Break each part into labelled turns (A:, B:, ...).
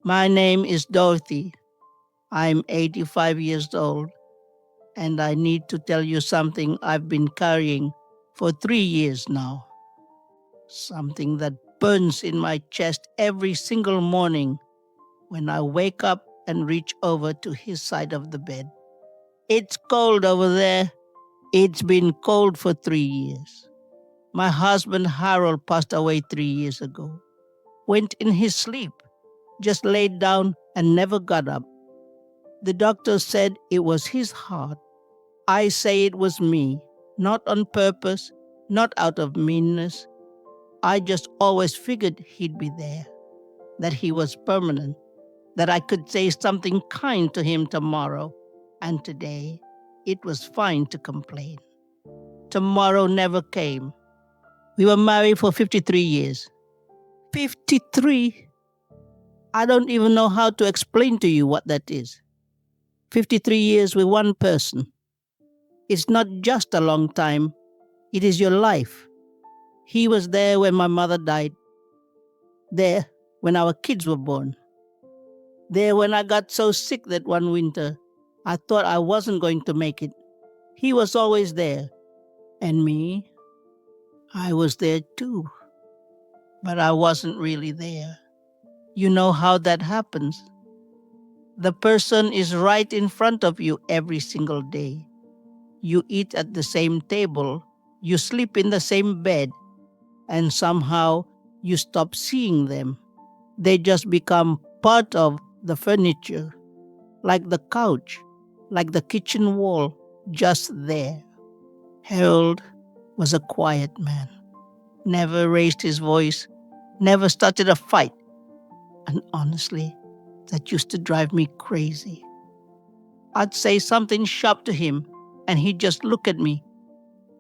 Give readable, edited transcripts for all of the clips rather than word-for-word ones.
A: My name is Dorothy. I'm 85 years old, and I need to tell you something I've been carrying for 3 years now. Something that burns in my chest every single morning when I wake up and reach over to his side of the bed. It's cold over there. It's been cold for 3 years. My husband Harold passed away 3 years ago. Went in his sleep, just laid down and never got up. The doctor said it was his heart. I say it was me, not on purpose, not out of meanness. I just always figured he'd be there, that he was permanent, that I could say something kind to him tomorrow. And today, it was fine to complain. Tomorrow never came. We were married for 53 years. 53? I don't even know how to explain to you what that is. 53 years with one person. It's not just a long time, it is your life. He was there when my mother died, there when our kids were born, there when I got so sick that one winter I thought I wasn't going to make it. He was always there. And me, I was there too. But I wasn't really there. You know how that happens. The person is right in front of you every single day. You eat at the same table, you sleep in the same bed, and somehow you stop seeing them. They just become part of the furniture, like the couch, like the kitchen wall, just there. Harold was a quiet man, never raised his voice, never started a fight. And honestly, that used to drive me crazy. I'd say something sharp to him, and he'd just look at me,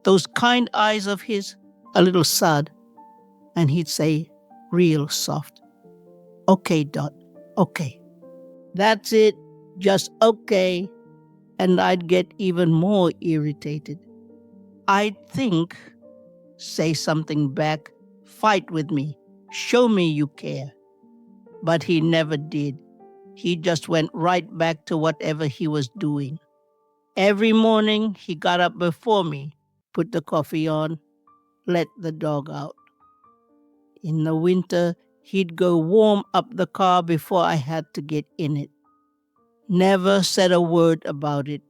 A: those kind eyes of his, a little sad, and he'd say, real soft, okay, Dot, okay. That's it, just okay. And I'd get even more irritated. I'd think, say something back, fight with me, show me you care. But he never did. He just went right back to whatever he was doing. Every morning he got up before me, put the coffee on, let the dog out. In the winter, he'd go warm up the car before I had to get in it. Never said a word about it.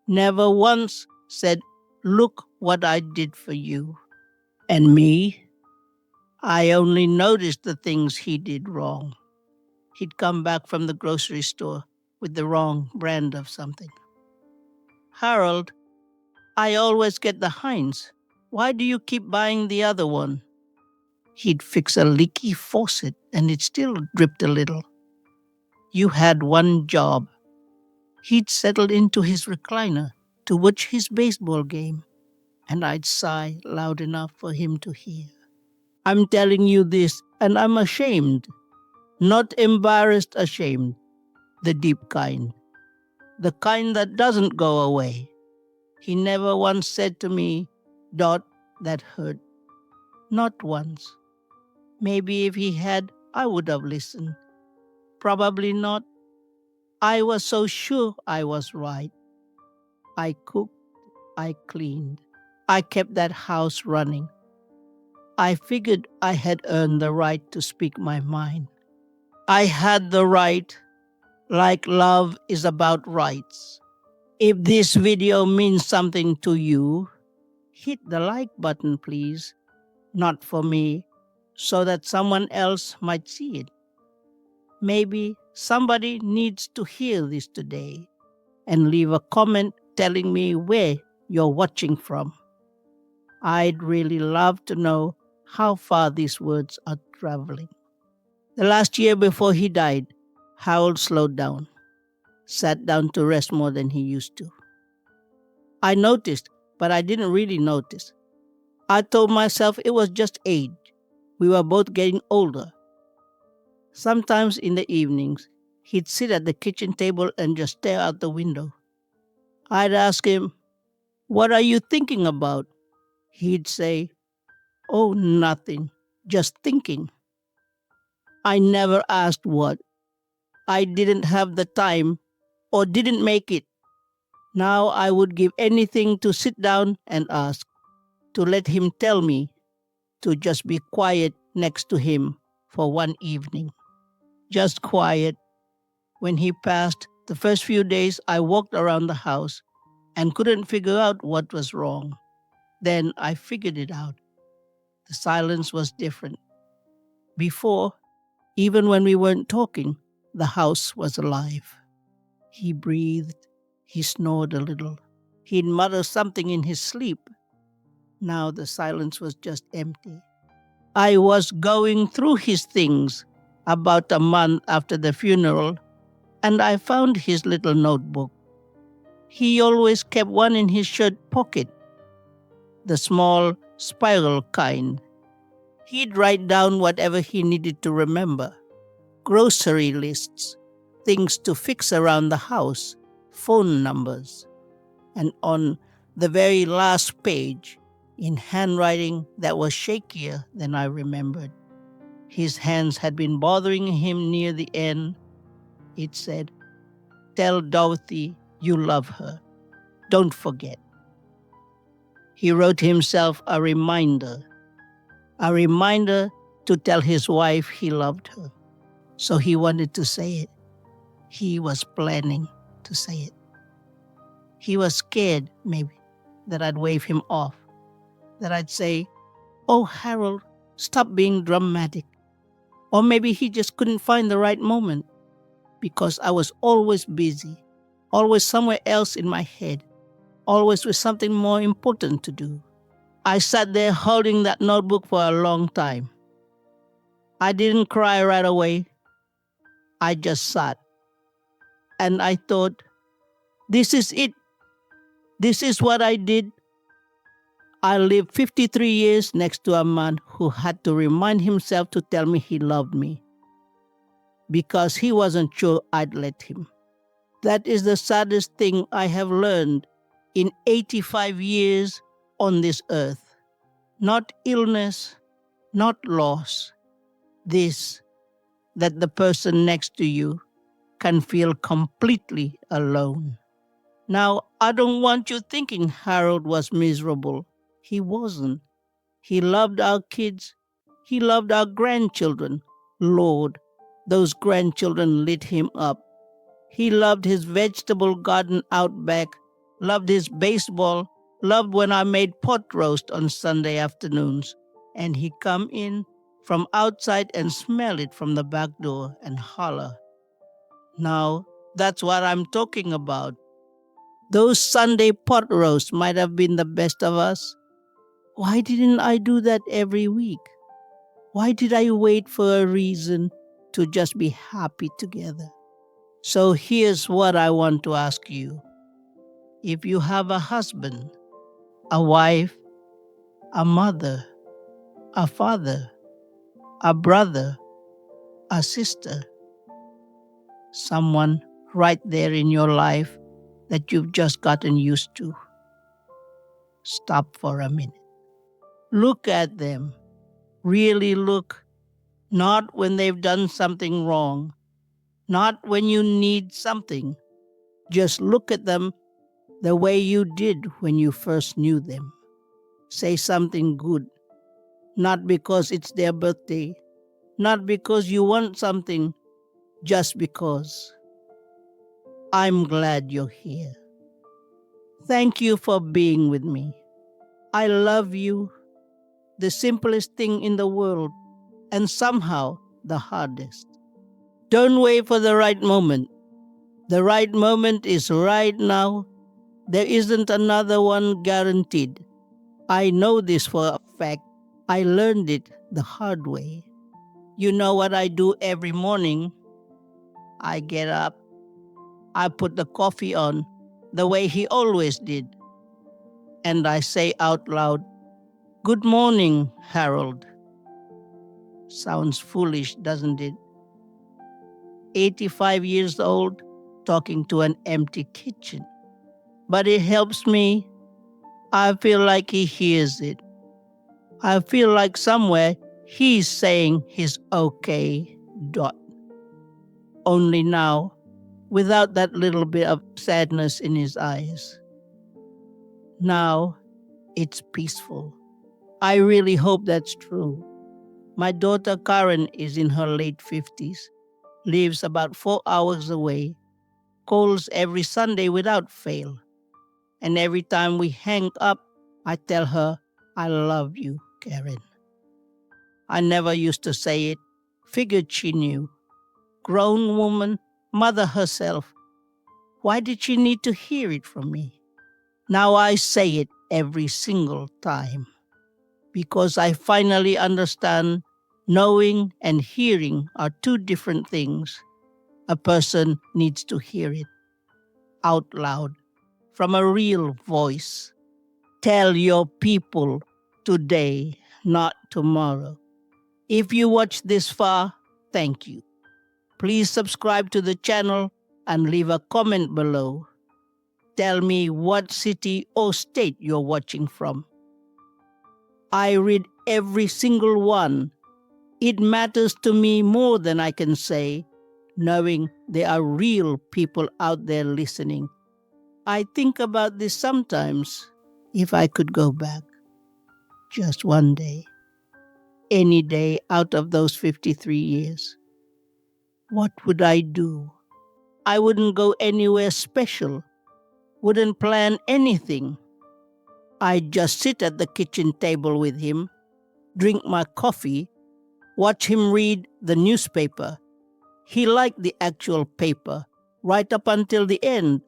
A: Never once said, look what I did for you. And me, I only noticed the things he did wrong. He'd come back from the grocery store with the wrong brand of something. Harold, I always get the Heinz. Why do you keep buying the other one? He'd fix a leaky faucet and it still dripped a little. You had one job. He'd settle into his recliner to watch his baseball game, and I'd sigh loud enough for him to hear. I'm telling you this, and I'm ashamed. Not embarrassed, ashamed. The deep kind. The kind that doesn't go away. He never once said to me, Dot, that hurt. Not once. Maybe if he had, I would have listened. Probably not. I was so sure I was right. I cooked, I cleaned. I kept that house running. I figured I had earned the right to speak my mind. I had the right, like love is about rights. If this video means something to you, hit the like button, please. Not for me, so that someone else might see it. Maybe somebody needs to hear this today and leave a comment telling me where you're watching from. I'd really love to know how far these words are traveling. The last year before he died, Harold slowed down, sat down to rest more than he used to. I noticed, but I didn't really notice. I told myself it was just age. We were both getting older. Sometimes in the evenings, he'd sit at the kitchen table and just stare out the window. I'd ask him, what are you thinking about? He'd say, oh, nothing, just thinking. I never asked what. I didn't have the time or didn't make it. Now I would give anything to sit down and ask, to let him tell me, to just be quiet next to him for one evening. Just quiet. When he passed, the first few days I walked around the house and couldn't figure out what was wrong. Then I figured it out. The silence was different. Before, even when we weren't talking, the house was alive. He breathed. He snored a little. He'd mutter something in his sleep. Now the silence was just empty. I was going through his things about a month after the funeral, and I found his little notebook. He always kept one in his shirt pocket, the small spiral kind. He'd write down whatever he needed to remember: grocery lists, things to fix around the house, phone numbers. And on the very last page, in handwriting that was shakier than I remembered, his hands had been bothering him near the end. It said, "Tell Dorothy you love her. Don't forget." He wrote himself a reminder to tell his wife he loved her. So he wanted to say it. He was planning to say it. He was scared, maybe, that I'd wave him off, that I'd say, "Oh, Harold, stop being dramatic." Or maybe he just couldn't find the right moment because I was always busy, always somewhere else in my head, always with something more important to do. I sat there holding that notebook for a long time. I didn't cry right away. I just sat. And I thought, this is it. This is what I did. I lived 53 years next to a man who had to remind himself to tell me he loved me because he wasn't sure I'd let him. That is the saddest thing I have learned in 85 years on this earth. Not illness, not loss. This, that the person next to you can feel completely alone. Now, I don't want you thinking Harold was miserable. He wasn't. He loved our kids. He loved our grandchildren. Lord, those grandchildren lit him up. He loved his vegetable garden out back, loved his baseball, loved when I made pot roast on Sunday afternoons. And he'd come in from outside and smell it from the back door and holler. Now, that's what I'm talking about. Those Sunday pot roasts might have been the best of us. Why didn't I do that every week? Why did I wait for a reason to just be happy together? So here's what I want to ask you. If you have a husband, a wife, a mother, a father, a brother, a sister, someone right there in your life that you've just gotten used to, stop for a minute. Look at them. Really look. Not when they've done something wrong. Not when you need something. Just look at them the way you did when you first knew them. Say something good. Not because it's their birthday. Not because you want something. Just because. I'm glad you're here. Thank you for being with me. I love you. The simplest thing in the world, and somehow the hardest. Don't wait for the right moment. The right moment is right now. There isn't another one guaranteed. I know this for a fact. I learned it the hard way. You know what I do every morning? I get up. I put the coffee on the way he always did. And I say out loud, "Good morning, Harold." Sounds foolish, doesn't it? 85 years old, talking to an empty kitchen. But it helps me. I feel like he hears it. I feel like somewhere he's saying he's okay. Dot. only now, without that little bit of sadness in his eyes. Now, it's peaceful. I really hope that's true. My daughter Karen is in her late 50s, lives about 4 hours away, calls every Sunday without fail. And every time we hang up, I tell her, I love you, Karen. I never used to say it, figured she knew. Grown woman, mother herself. Why did she need to hear it from me? Now I say it every single time because I finally understand knowing and hearing are two different things. A person needs to hear it out loud from a real voice. Tell your people today, not tomorrow. If you watched this far, thank you. Please subscribe to the channel and leave a comment below. Tell me what city or state you're watching from. I read every single one. It matters to me more than I can say, knowing there are real people out there listening. I think about this sometimes. If I could go back, just one day, any day out of those 53 years, what would I do? I wouldn't go anywhere special, wouldn't plan anything. I'd just sit at the kitchen table with him, drink my coffee, watch him read the newspaper. He liked the actual paper, right up until the end.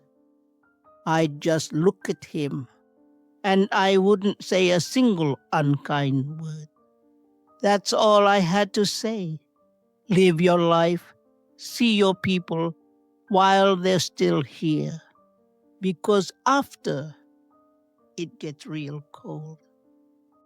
A: I'd just look at him, and I wouldn't say a single unkind word. That's all I had to say. Live your life, see your people while they're still here. Because after, it gets real cold.